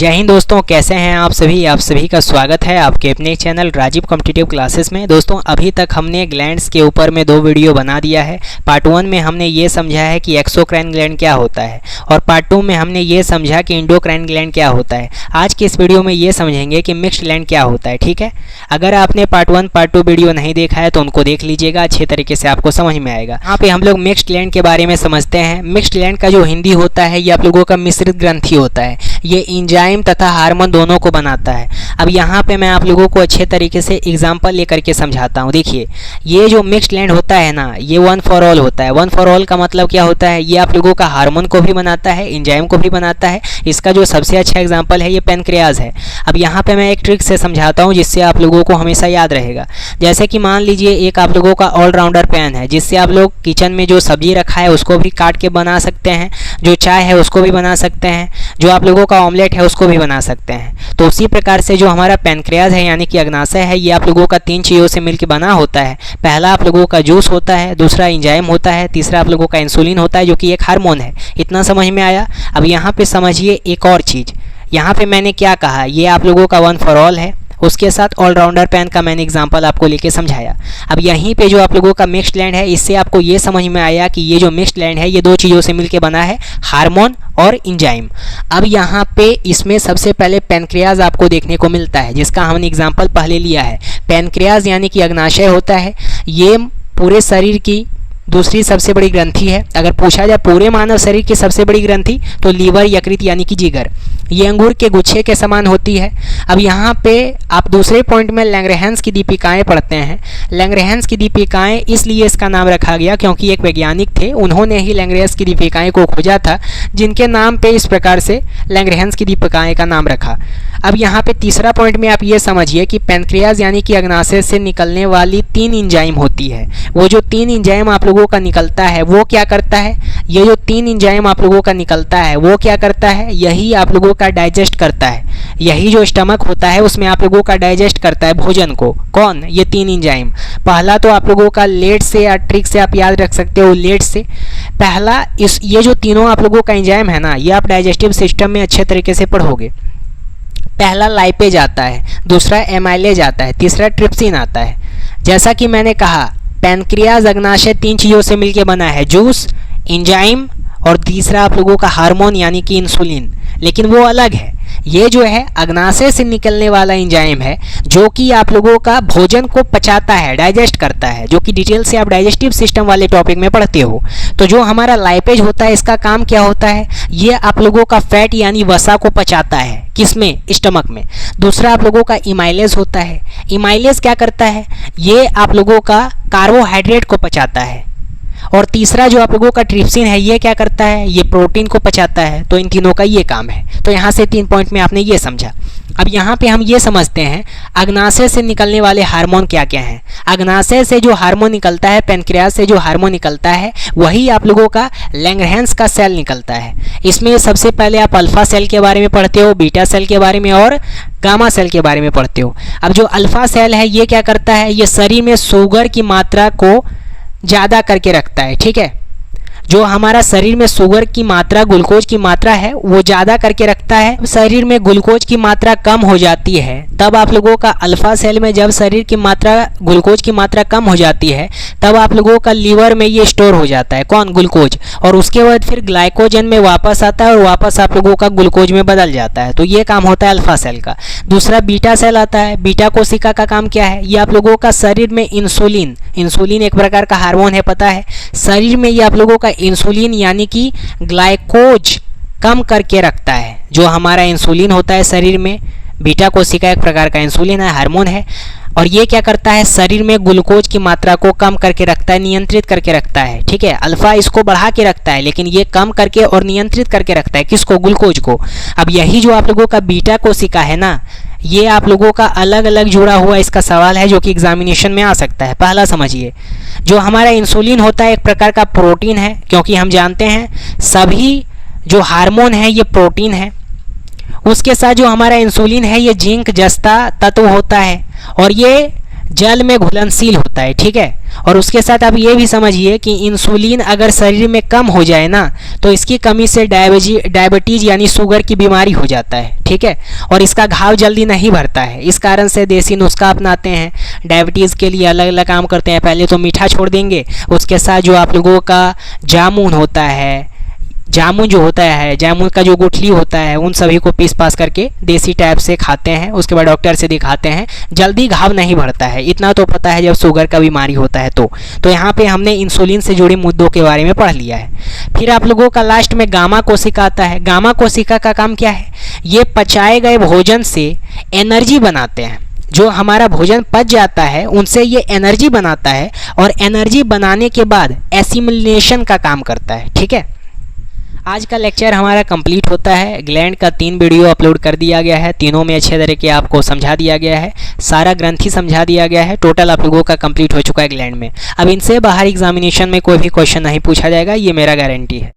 जय हिंद दोस्तों, कैसे हैं आप सभी का स्वागत है आपके अपने चैनल राजीव कॉम्पिटिटिव क्लासेस में। दोस्तों अभी तक हमने ग्लैंड्स के ऊपर में 2 वीडियो बना दिया है। पार्ट 1 में हमने ये समझा है कि एक्सोक्राइन ग्लैंड क्या होता है और पार्ट 2 में हमने ये समझा कि इंडोक्राइन ग्लैंड क्या होता है। आज के इस वीडियो में ये समझेंगे कि मिक्स्ड ग्लैंड क्या होता है। ठीक है, अगर आपने पार्ट 1 पार्ट 2 वीडियो नहीं देखा है तो उनको देख लीजिएगा, अच्छे तरीके से आपको समझ में आएगा। यहाँ पे हम लोग मिक्स्ड ग्लैंड के बारे में समझते हैं। मिक्स्ड ग्लैंड का जो हिंदी होता है ये आप लोगों का मिश्रित ग्रंथि होता है। ये एंजाइम तथा हार्मोन दोनों को बनाता है। अब यहाँ पे मैं आप लोगों को अच्छे तरीके से एग्जांपल लेकर के समझाता हूँ। देखिए, ये जो मिक्स्ड ग्लैंड होता है ना, ये वन फॉर ऑल होता है। वन फॉर ऑल का मतलब क्या होता है? ये आप लोगों का हार्मोन को भी बनाता है, एंजाइम को भी बनाता है। इसका जो सबसे अच्छा एग्जाम्पल है ये पैनक्रियाज है। अब यहाँ पे मैं एक ट्रिक से समझाता हूँ जिससे आप लोगों को हमेशा याद रहेगा। जैसे कि मान लीजिए एक आप लोगों का ऑलराउंडर पैन है जिससे आप लोग किचन में जो सब्जी रखा है उसको भी काट के बना सकते हैं, जो चाय है उसको भी बना सकते हैं, जो आप लोगों का ऑमलेट है उसको भी बना सकते हैं। तो उसी प्रकार से जो हमारा पैनक्रियाज है यानी कि अग्नाशय है, ये आप लोगों का 3 चीज़ों से मिलकर बना होता है। पहला आप लोगों का जूस होता है, दूसरा एंजाइम होता है, तीसरा आप लोगों का इंसुलिन होता है जो कि एक हार्मोन है। इतना समझ में आया? अब यहाँ पे समझिए एक और चीज़। यहाँ पे मैंने क्या कहा, ये आप लोगों का वन फॉर ऑल है, उसके साथ ऑलराउंडर पैन का मैंने एग्जांपल आपको लेके समझाया। अब यहीं पे जो आप लोगों का मिक्स्ड ग्लैंड है, इससे आपको ये समझ में आया कि ये जो मिक्स्ड ग्लैंड है ये 2 चीज़ों से मिलके बना है, हार्मोन और एंजाइम। अब यहाँ पे इसमें सबसे पहले पैनक्रियाज आपको देखने को मिलता है जिसका हमने एग्जाम्पल पहले लिया है। पैनक्रियाज यानी कि अग्नाशय होता है, ये पूरे शरीर की दूसरी सबसे बड़ी ग्रंथि है। अगर पूछा जाए पूरे मानव शरीर की सबसे बड़ी ग्रंथि तो लीवर, यकृत यानी कि जिगर, ये अंगूर के गुच्छे के समान होती है। अब यहाँ पे आप दूसरे पॉइंट में लैंग्रहैंस की दीपिकाएं पढ़ते हैं। लैंग्रहैंस की दीपिकाएं इसलिए इसका नाम रखा गया क्योंकि एक वैज्ञानिक थे, उन्होंने ही लैंग्रहैंस की दीपिकाएं को खोजा था, जिनके नाम पे इस प्रकार से लैंग्रहैंस की दीपिकाएं का नाम रखा। अब यहाँ पे तीसरा पॉइंट में आप ये समझिए कि पैनक्रियाज यानी कि अग्नाशय से निकलने वाली 3 एंजाइम होती है। वो जो 3 एंजाइम आप लोगों का निकलता है वो क्या करता है? ये जो 3 एंजाइम आप लोगों का निकलता है वो क्या करता है? यही आप लोगों का डाइजेस्ट करता है। यही जो स्टमक होता है उसमें आप लोगों का डाइजेस्ट करता है भोजन को। कौन? ये 3 एंजाइम। पहला तो आप लोगों का लेट से या ट्रिक से आप याद रख सकते हो, लेट से पहला ये जो तीनों आप लोगों का एंजाइम है ना, ये आप डाइजेस्टिव सिस्टम में अच्छे तरीके से पढ़ोगे। पहला लाइपेज आता है, दूसरा एमाइलेज आता है, तीसरा ट्रिप्सिन आता है। जैसा कि मैंने कहा पैनक्रियाज अग्नाशय 3 चीज़ों से मिलकर बना है, जूस, एंजाइम और तीसरा आप लोगों का हार्मोन यानी कि इंसुलिन। लेकिन वो अलग है। ये जो है अग्नाशय से निकलने वाला एंजाइम है जो कि आप लोगों का भोजन को पचाता है, डाइजेस्ट करता है, जो कि डिटेल से आप डाइजेस्टिव सिस्टम वाले टॉपिक में पढ़ते हो। तो जो हमारा लाइपेज होता है इसका काम क्या होता है? ये आप लोगों का फैट यानी वसा को पचाता है। किसमें? स्टमक में। दूसरा आप लोगों का इमाइलेज होता है। इमाइलेज क्या करता है? ये आप लोगों का कार्बोहाइड्रेट को पचाता है। और तीसरा जो आप लोगों का ट्रिप्सिन है ये क्या करता है? ये प्रोटीन को पचाता है। तो इन तीनों का ये काम है। तो यहाँ से 3 पॉइंट में आपने ये समझा। अब यहाँ पे हम ये समझते हैं अग्नाशय से निकलने वाले हार्मोन क्या क्या हैं। अग्नाशय से जो हार्मोन निकलता है, पैनक्रियाज से जो हार्मोन निकलता है, वही आप लोगों का लैंग्रहैंस का सेल निकलता है। इसमें सबसे पहले आप अल्फा सेल के बारे में पढ़ते हो, बीटा सेल के बारे में और गामा सेल के बारे में पढ़ते हो। अब जो अल्फा सेल है ये क्या करता है? ये शरीर में शुगर की मात्रा को ज़्यादा करके रखता है। ठीक है, जो हमारा शरीर में शुगर की मात्रा, ग्लूकोज की मात्रा है वो ज़्यादा करके रखता है। शरीर में ग्लूकोज की मात्रा कम हो जाती है तब आप लोगों का अल्फा सेल में जब शरीर की मात्रा, ग्लूकोज की मात्रा कम हो जाती है तब आप लोगों का लीवर में ये स्टोर हो जाता है। कौन? ग्लूकोज। और उसके बाद फिर ग्लाइकोजन में वापस आता है और वापस आप लोगों का ग्लूकोज में बदल जाता है। तो ये काम होता है अल्फा सेल का। दूसरा बीटा सेल आता है। बीटा कोशिका का काम क्या है? ये आप लोगों का शरीर में इंसुलिन एक प्रकार का हार्मोन है, पता है। शरीर में ये आप लोगों का इंसुलिन यानी कि ग्लाइकोज कम करके रखता है। जो हमारा इंसुलिन होता है शरीर में, बीटा कोशिका एक प्रकार का इंसुलिन है, हार्मोन है। और ये क्या करता है? शरीर में ग्लूकोज की मात्रा को कम करके रखता है, नियंत्रित करके रखता है। ठीक है, अल्फा इसको बढ़ा के रखता है लेकिन ये कम करके और नियंत्रित करके रखता है। किसको? ग्लूकोज को। अब यही जो आप लोगों का बीटा कोशिका है ना, ये आप लोगों का अलग अलग जुड़ा हुआ इसका सवाल है जो कि एग्जामिनेशन में आ सकता है। पहला समझिए, जो हमारा इंसुलिन होता है एक प्रकार का प्रोटीन है, क्योंकि हम जानते हैं सभी जो हार्मोन है ये प्रोटीन है। उसके साथ जो हमारा इंसुलिन है ये जिंक जस्ता तत्व होता है। और ये जल में घुलनशील होता है, ठीक है। और उसके साथ आप ये भी समझिए कि इंसुलिन अगर शरीर में कम हो जाए ना तो इसकी कमी से डायबिटीज यानी शुगर की बीमारी हो जाता है, ठीक है। और इसका घाव जल्दी नहीं भरता है, इस कारण से देसी नुस्खा अपनाते हैं। डायबिटीज़ के लिए अलग अलग काम करते हैं। पहले तो मीठा छोड़ देंगे, उसके साथ जो आप लोगों का जामुन होता है, जामुन जो होता है, जामुन का जो गुठली होता है, उन सभी को पीस पास करके देसी टाइप से खाते हैं। उसके बाद डॉक्टर से दिखाते हैं, जल्दी घाव नहीं भरता है। इतना तो पता है जब शुगर का बीमारी होता है तो यहाँ पे हमने इंसुलिन से जुड़े मुद्दों के बारे में पढ़ लिया है। फिर आप लोगों का लास्ट में गामा कोशिका आता है। गामा कोशिका का काम क्या है? ये पचाए गए भोजन से एनर्जी बनाते हैं। जो हमारा भोजन पच जाता है उनसे ये एनर्जी बनाता है और एनर्जी बनाने के बाद एसिमिलेशन का काम करता है, ठीक है। आज का लेक्चर हमारा कंप्लीट होता है। ग्लैंड का 3 वीडियो अपलोड कर दिया गया है, तीनों में अच्छे तरीके आपको समझा दिया गया है, सारा ग्रंथि समझा दिया गया है। टोटल आप लोगों का कंप्लीट हो चुका है ग्लैंड में। अब इनसे बाहर एग्जामिनेशन में कोई भी क्वेश्चन नहीं पूछा जाएगा, ये मेरा गारंटी है।